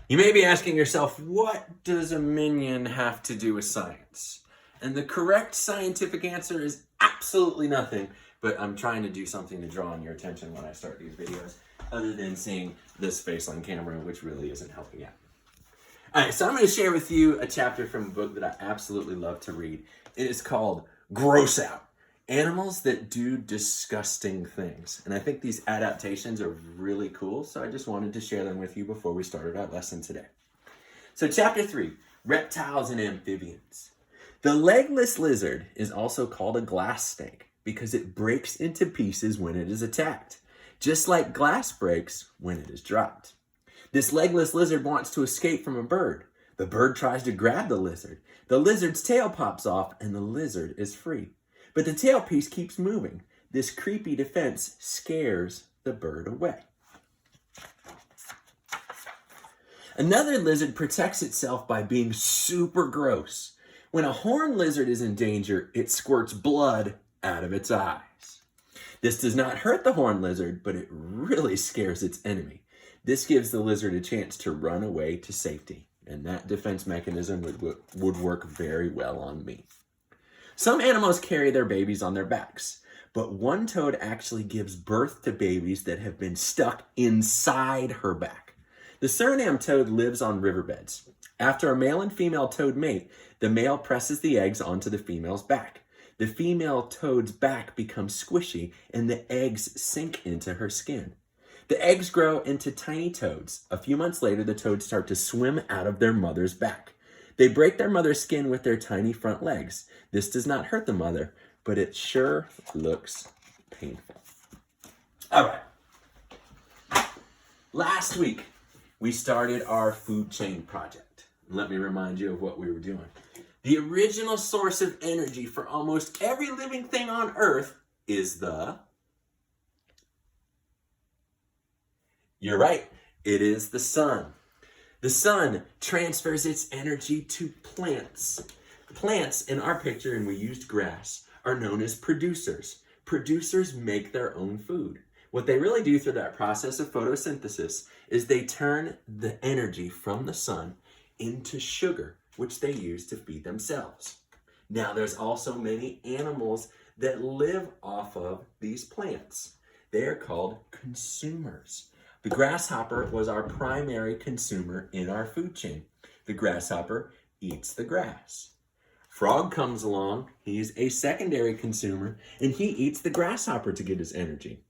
You may be asking yourself, what does a minion have to do with science? And the correct scientific answer is absolutely nothing, but I'm trying to do something to draw on your attention when I start these videos, other than seeing this face on camera, which really isn't helping out. All right, so I'm going to share with you a chapter from a book that I absolutely love to read. It is called Gross Out: Animals That Do Disgusting Things. And I think these adaptations are really cool, so I just wanted to share them with you before we started our lesson today. So chapter 3, Reptiles and Amphibians. The legless lizard is also called a glass snake because it breaks into pieces when it is attacked, just like glass breaks when it is dropped. This legless lizard wants to escape from a bird. The bird tries to grab the lizard. The lizard's tail pops off and the lizard is free. But the tail piece keeps moving. This creepy defense scares the bird away. Another lizard protects itself by being super gross. When a horned lizard is in danger, it squirts blood out of its eyes. This does not hurt the horned lizard, but it really scares its enemy. This gives the lizard a chance to run away to safety, and that defense mechanism would work very well on me. Some animals carry their babies on their backs, but one toad actually gives birth to babies that have been stuck inside her back. The Suriname toad lives on riverbeds. After a male and female toad mate, the male presses the eggs onto the female's back. The female toad's back becomes squishy and the eggs sink into her skin. The eggs grow into tiny toads. A few months later, the toads start to swim out of their mother's back. They break their mother's skin with their tiny front legs. This does not hurt the mother, but it sure looks painful. All right. Last week, we started our food chain project. Let me remind you of what we were doing. The original source of energy for almost every living thing on Earth is You're right, it is the sun. The sun transfers its energy to plants. Plants, in our picture, and we used grass, are known as producers. Producers make their own food. What they really do through that process of photosynthesis is they turn the energy from the sun into sugar, which they use to feed themselves. Now, there's also many animals that live off of these plants. They are called consumers. The grasshopper was our primary consumer in our food chain. The grasshopper eats the grass. Frog comes along, he's a secondary consumer, and he eats the grasshopper to get his energy.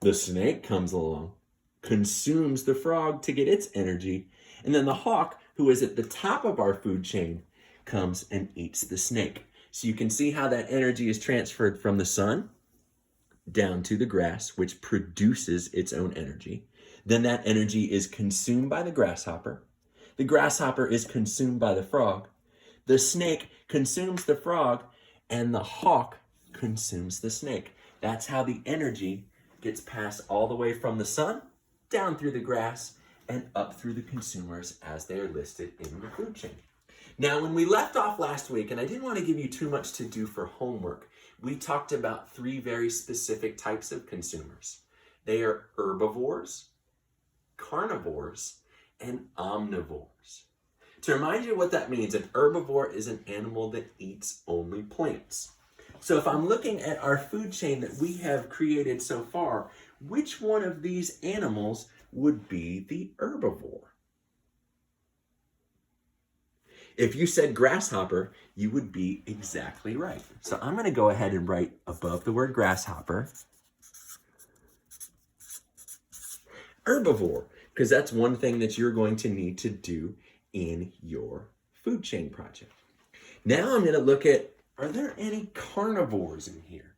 The snake comes along, consumes the frog to get its energy, and then the hawk, who is at the top of our food chain, comes and eats the snake. So you can see how that energy is transferred from the sun down to the grass, which produces its own energy. Then that energy is consumed by the grasshopper. The grasshopper is consumed by the frog. The snake consumes the frog, and the hawk consumes the snake. That's how the energy gets passed all the way from the sun, down through the grass, and up through the consumers as they are listed in the food chain. Now, when we left off last week, and I didn't want to give you too much to do for homework, we talked about 3 very specific types of consumers. They are herbivores, carnivores, and omnivores. To remind you what that means, an herbivore is an animal that eats only plants. So if I'm looking at our food chain that we have created so far, which one of these animals would be the herbivore? If you said grasshopper, you would be exactly right. So I'm going to go ahead and write above the word grasshopper, herbivore, because that's one thing that you're going to need to do in your food chain project. Now I'm going to look at, are there any carnivores in here?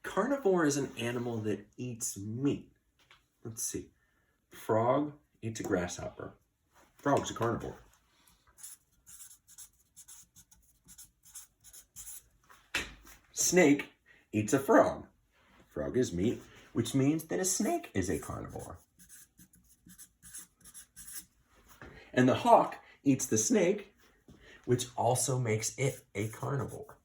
Carnivore is an animal that eats meat. Let's see. Frog eats a grasshopper. Frog's a carnivore. Snake eats a frog. Frog is meat, which means that a snake is a carnivore. And the hawk eats the snake, which also makes it a carnivore.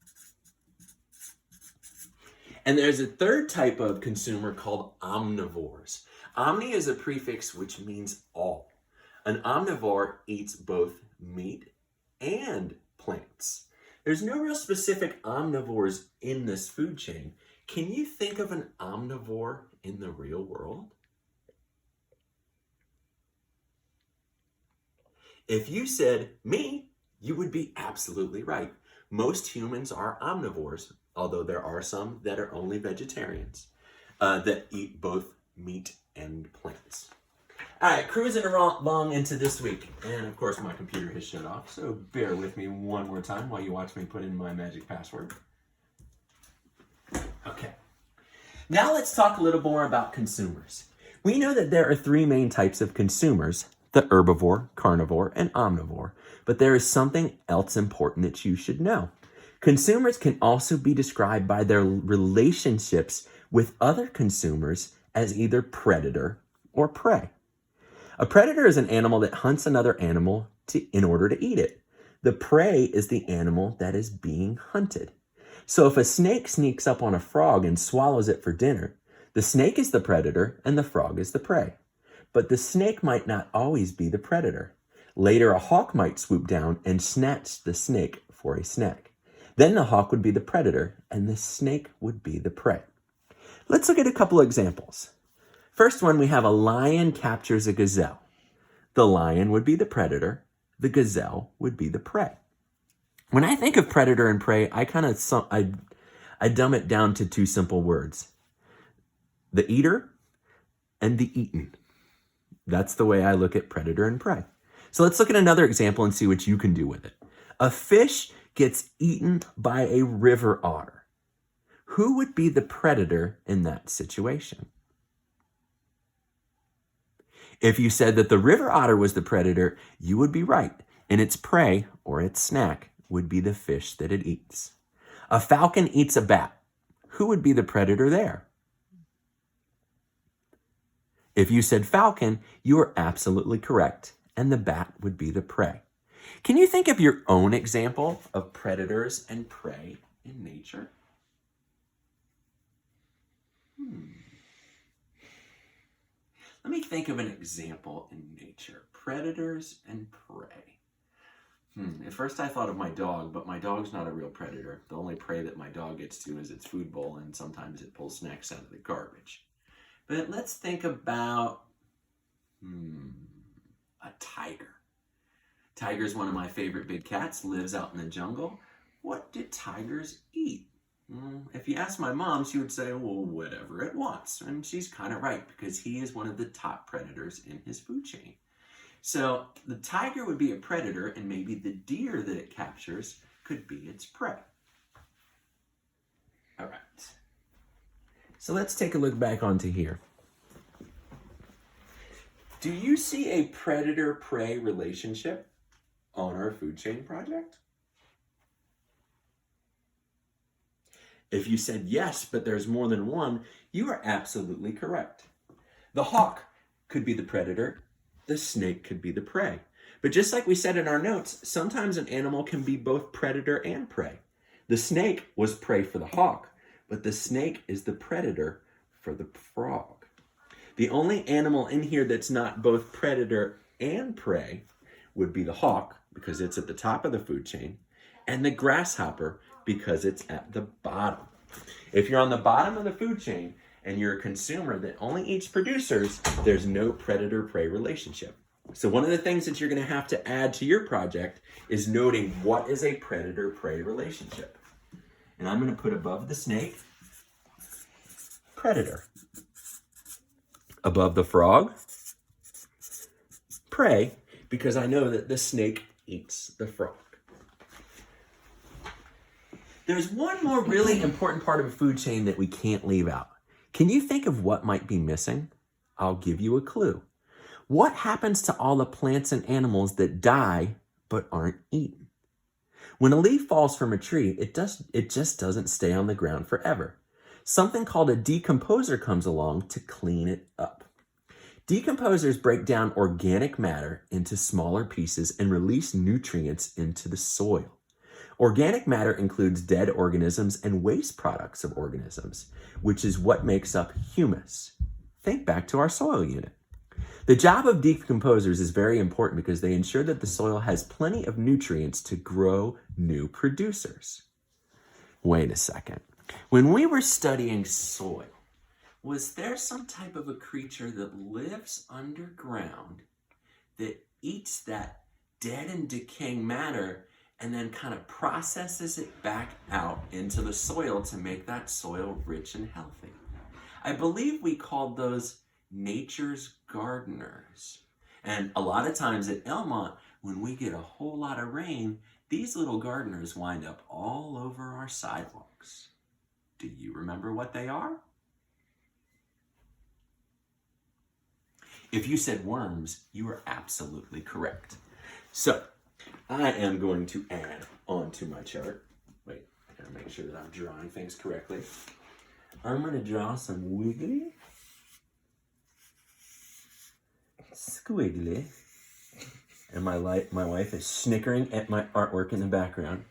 And there's a third type of consumer called omnivores. Omni is a prefix which means all. An omnivore eats both meat and plants. There's no real specific omnivores in this food chain. Can you think of an omnivore in the real world? If you said me, you would be absolutely right. Most humans are omnivores, although there are some that are only vegetarians that eat both meat and plants. All right, cruising along into this week. And of course, my computer has shut off, so bear with me one more time while you watch me put in my magic password. Okay. Now let's talk a little more about consumers. We know that there are three main types of consumers: the herbivore, carnivore, and omnivore. But there is something else important that you should know. Consumers can also be described by their relationships with other consumers as either predator or prey. A predator is an animal that hunts another animal in order to eat it. The prey is the animal that is being hunted. So if a snake sneaks up on a frog and swallows it for dinner, the snake is the predator and the frog is the prey. But the snake might not always be the predator. Later, a hawk might swoop down and snatch the snake for a snack. Then the hawk would be the predator and the snake would be the prey. Let's look at a couple examples. First one, we have a lion captures a gazelle. The lion would be the predator. The gazelle would be the prey. When I think of predator and prey, I dumb it down to two simple words: the eater and the eaten. That's the way I look at predator and prey. So let's look at another example and see what you can do with it. A fish gets eaten by a river otter. Who would be the predator in that situation? If you said that the river otter was the predator, you would be right, and its prey, or its snack, would be the fish that it eats. A falcon eats a bat. Who would be the predator there? If you said falcon, you are absolutely correct, and the bat would be the prey. Can you think of your own example of predators and prey in nature? Let me think of an example in nature. Predators and prey. At first I thought of my dog, but my dog's not a real predator. The only prey that my dog gets to is its food bowl, and sometimes it pulls snacks out of the garbage. But let's think about a tiger. Tiger's one of my favorite big cats, lives out in the jungle. What do tigers eat? If you ask my mom, she would say, well, whatever it wants. And she's kind of right, because he is one of the top predators in his food chain. So the tiger would be a predator, and maybe the deer that it captures could be its prey. All right. So let's take a look back onto here. Do you see a predator-prey relationship on our food chain project? If you said yes, but there's more than one, you are absolutely correct. The hawk could be the predator, the snake could be the prey. But just like we said in our notes, sometimes an animal can be both predator and prey. The snake was prey for the hawk, but the snake is the predator for the frog. The only animal in here that's not both predator and prey would be the hawk, because it's at the top of the food chain, and the grasshopper, because it's at the bottom. If you're on the bottom of the food chain and you're a consumer that only eats producers, there's no predator-prey relationship. So one of the things that you're going to have to add to your project is noting what is a predator-prey relationship. And I'm going to put above the snake, predator. Above the frog, prey, because I know that the snake eats the frog. There's one more really important part of a food chain that we can't leave out. Can you think of what might be missing? I'll give you a clue. What happens to all the plants and animals that die but aren't eaten? When a leaf falls from a tree, it just doesn't stay on the ground forever. Something called a decomposer comes along to clean it up. Decomposers break down organic matter into smaller pieces and release nutrients into the soil. Organic matter includes dead organisms and waste products of organisms, which is what makes up humus. Think back to our soil unit. The job of decomposers is very important because they ensure that the soil has plenty of nutrients to grow new producers. Wait a second. When we were studying soil, was there some type of a creature that lives underground that eats that dead and decaying matter and then kind of processes it back out into the soil to make that soil rich and healthy? I believe we called those nature's gardeners. And a lot of times at Elmont, when we get a whole lot of rain, these little gardeners wind up all over our sidewalks. Do you remember what they are? If you said worms, you are absolutely correct. So, I am going to add onto my chart. Wait, I gotta make sure that I'm drawing things correctly. I'm gonna draw some wiggly, squiggly, and my wife is snickering at my artwork in the background.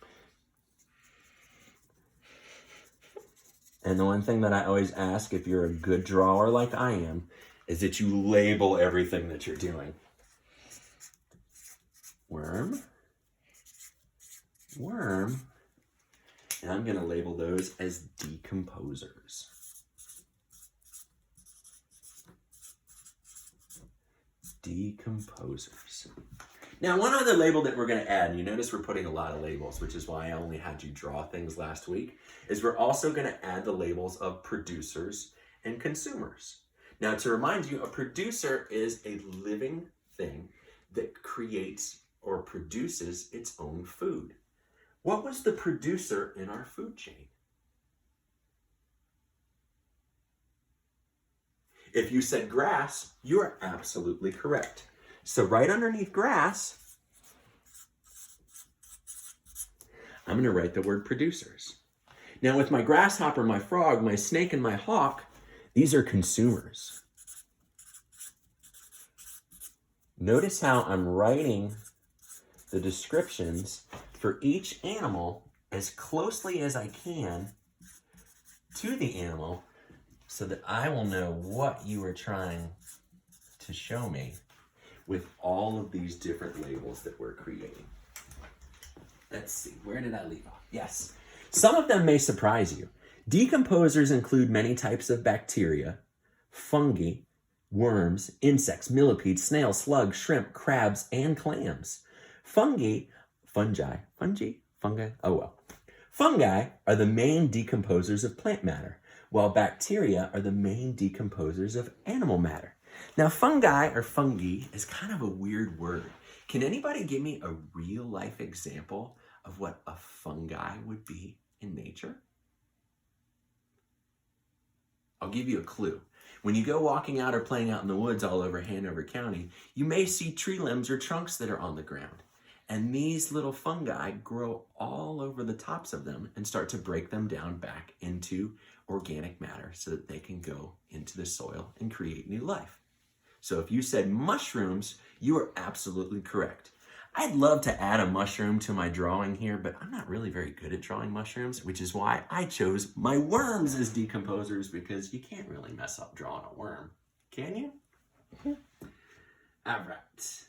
And the one thing that I always ask if you're a good drawer like I am is that you label everything that you're doing. Worm, worm, and I'm going to label those as decomposers. Decomposers. Now, one other label that we're going to add, and you notice we're putting a lot of labels, which is why I only had you draw things last week, is we're also going to add the labels of producers and consumers. Now, to remind you, a producer is a living thing that creates or produces its own food. What was the producer in our food chain? If you said grass, you are absolutely correct. So right underneath grass, I'm going to write the word producers. Now with my grasshopper, my frog, my snake, and my hawk, these are consumers. Notice how I'm writing the descriptions for each animal as closely as I can to the animal so that I will know what you are trying to show me with all of these different labels that we're creating. Let's see, where did I leave off? Yes, some of them may surprise you. Decomposers include many types of bacteria, fungi, worms, insects, millipedes, snails, slugs, shrimp, crabs, and clams. Fungi are the main decomposers of plant matter, while bacteria are the main decomposers of animal matter. Now, fungi or fungi is kind of a weird word. Can anybody give me a real life example of what a fungi would be in nature? I'll give you a clue. When you go walking out or playing out in the woods all over Hanover County, you may see tree limbs or trunks that are on the ground. And these little fungi grow all over the tops of them and start to break them down back into organic matter so that they can go into the soil and create new life. So if you said mushrooms, you are absolutely correct. I'd love to add a mushroom to my drawing here, but I'm not really very good at drawing mushrooms, which is why I chose my worms as decomposers, because you can't really mess up drawing a worm, can you? All right.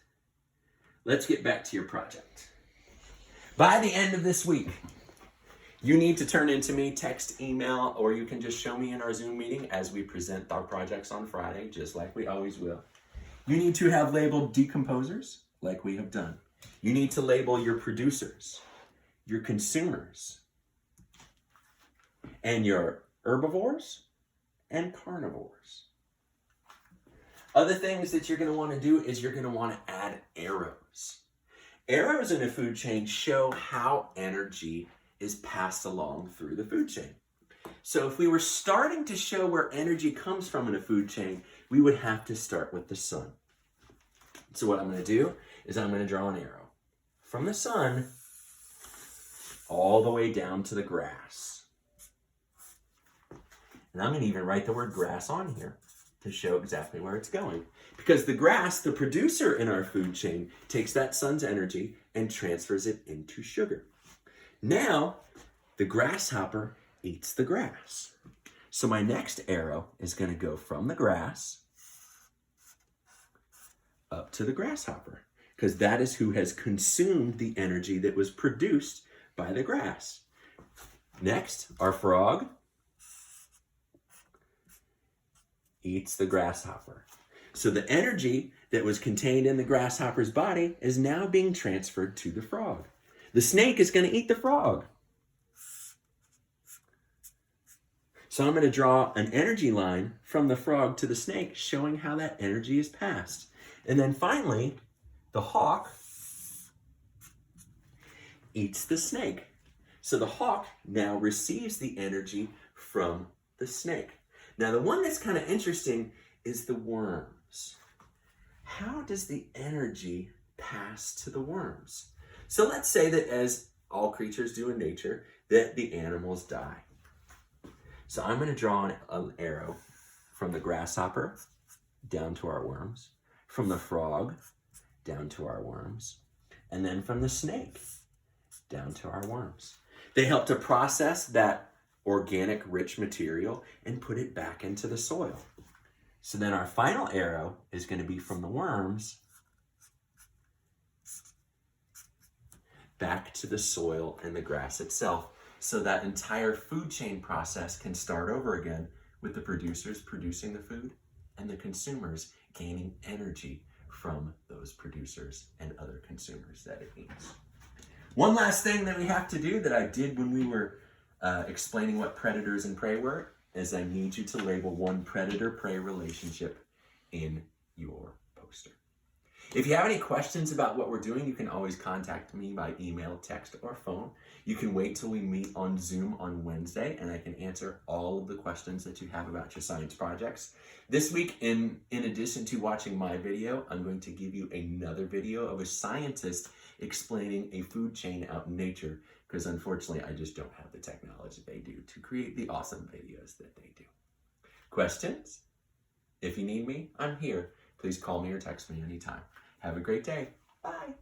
Let's get back to your project. By the end of this week, you need to turn into me, text, email, or you can just show me in our Zoom meeting as we present our projects on Friday, just like we always will. You need to have labeled decomposers, like we have done. You need to label your producers, your consumers, and your herbivores and carnivores. Other things that you're going to want to do is you're going to want to add arrows. Arrows in a food chain show how energy is passed along through the food chain. So if we were starting to show where energy comes from in a food chain, we would have to start with the sun. So what I'm going to do is I'm going to draw an arrow from the sun all the way down to the grass. And I'm going to even write the word grass on here to show exactly where it's going. Because the grass, the producer in our food chain, takes that sun's energy and transfers it into sugar. Now, the grasshopper eats the grass. So my next arrow is going to go from the grass up to the grasshopper, because that is who has consumed the energy that was produced by the grass. Next, our frog eats the grasshopper. So the energy that was contained in the grasshopper's body is now being transferred to the frog. The snake is going to eat the frog. So I'm going to draw an energy line from the frog to the snake, showing how that energy is passed. And then finally, the hawk eats the snake. So the hawk now receives the energy from the snake. Now the one that's kind of interesting is the worms. How does the energy pass to the worms? So let's say that, as all creatures do in nature, that the animals die. So I'm going to draw an arrow from the grasshopper down to our worms, from the frog down to our worms, and then from the snake down to our worms. They help to process that organic rich material and put it back into the soil. So then our final arrow is going to be from the worms back to the soil and the grass itself. So that entire food chain process can start over again, with the producers producing the food and the consumers gaining energy from those producers and other consumers that it eats. One last thing that we have to do that I did when we were explaining what predators and prey were is I need you to label one predator-prey relationship in your poster. If you have any questions about what we're doing, you can always contact me by email, text, or phone. You can wait till we meet on Zoom on Wednesday, and I can answer all of the questions that you have about your science projects. This week, in addition to watching my video, I'm going to give you another video of a scientist explaining a food chain out in nature, because unfortunately, I just don't have the technology they do to create the awesome videos that they do. Questions? If you need me, I'm here. Please call me or text me anytime. Have a great day. Bye.